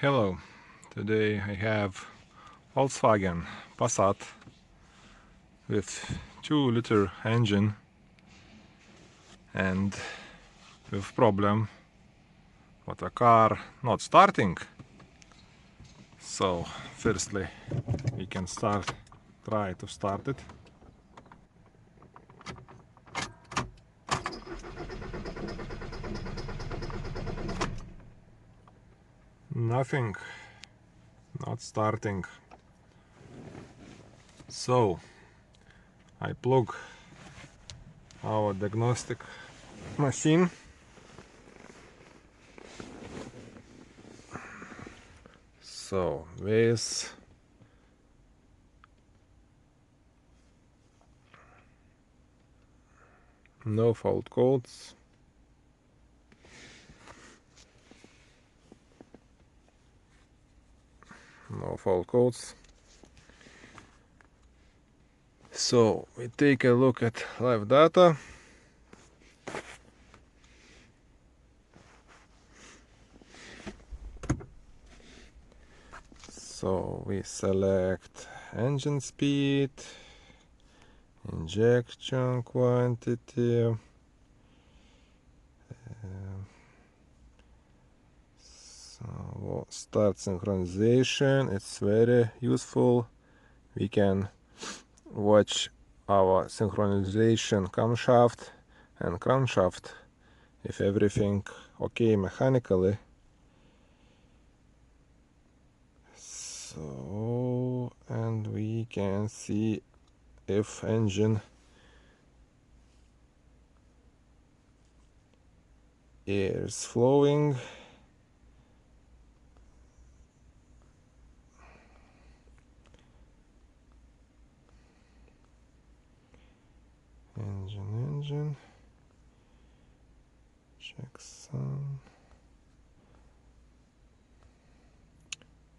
Hello, today I have Volkswagen Passat with 2-liter engine and with problem with the car not starting. So firstly we can try to start it. Nothing, not starting. So I plug our diagnostic machine. So with no fault codes. No fault codes. So we take a look at live data. So we select engine speed, injection quantity, so start synchronization. It's very useful. We can watch our synchronization camshaft and crankshaft if everything okay mechanically. So, and we can see if engine air is flowing. Engine, checksum.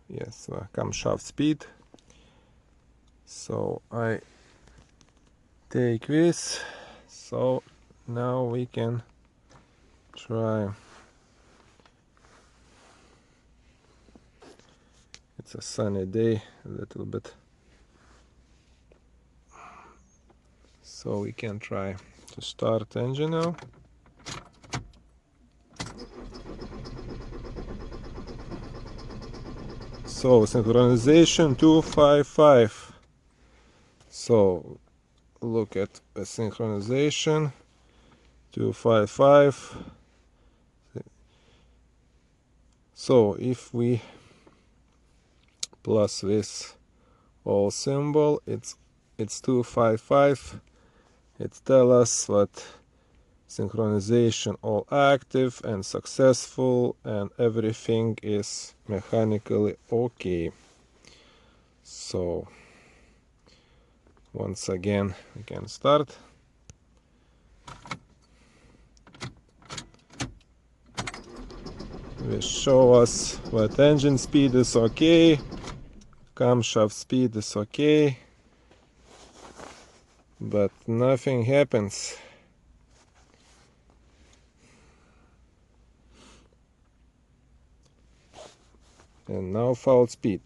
Yes, camshaft speed. So I take this. So now we can try. It's a sunny day, a little bit. So we can try to start engine now. So synchronization 255. So look at the synchronization 255. So if we plus this all symbol, it's 255. It tells us that synchronization all active and successful and everything is mechanically okay. So once again we can start. We show us that engine speed is okay, camshaft speed is okay, but nothing happens. And now fault speed.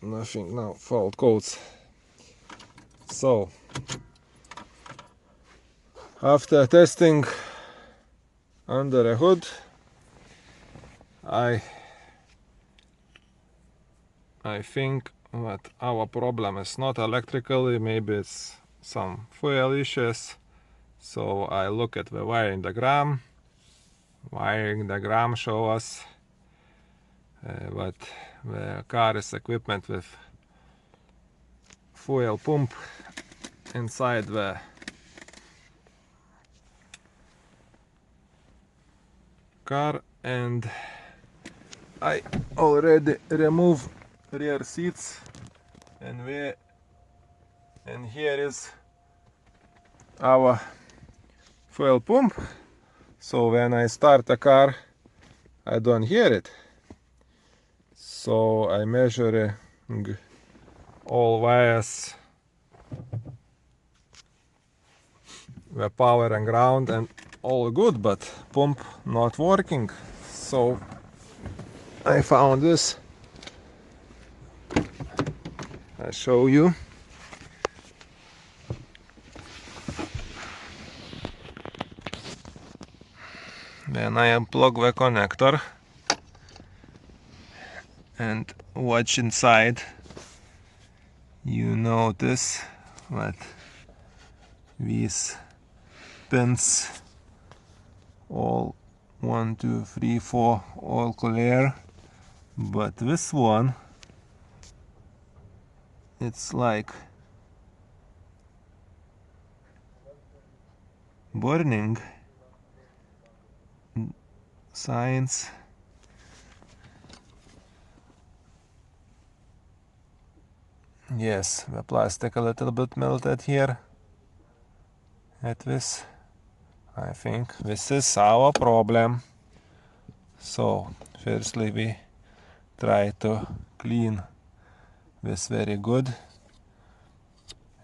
Nothing, now fault codes. So after testing under a hood, I think that our problem is not electrically, maybe it's some fuel issues. So I look at the wiring diagram. Wiring diagram shows us that the car is equipped with fuel pump inside the car, and I already remove rear seats, and here is our fuel pump. So when I start the car I don't hear it. So I measure all wires, the power and ground, and all good, but pump not working. So I found this. I show you. Then I unplug the connector and watch inside. You notice that these pins, all 1, 2, 3, 4, all clear, but this one, it's like burning signs. Yes, the plastic a little bit melted here at this. I think this is our problem. So firstly we try to clean this very good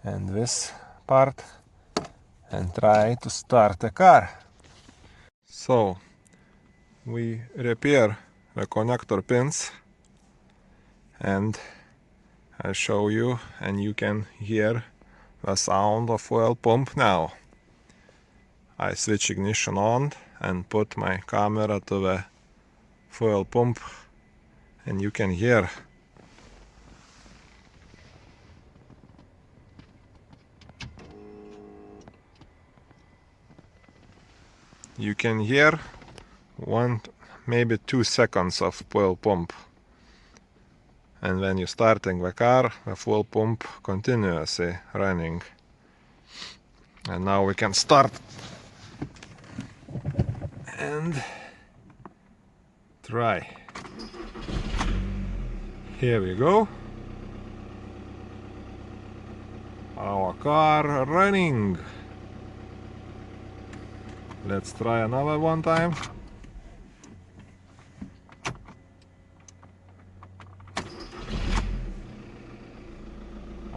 and this part and try to start the car. So we repair the connector pins and I show you, and you can hear the sound of oil pump now. I switch ignition on and put my camera to the fuel pump and you can hear. You can hear 1, maybe 2 seconds of fuel pump. And when you're starting the car, the fuel pump continuously running. And now we can start. And try. Here we go. Our car running. Let's try another one time.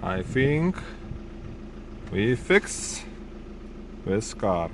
I think we fix this car.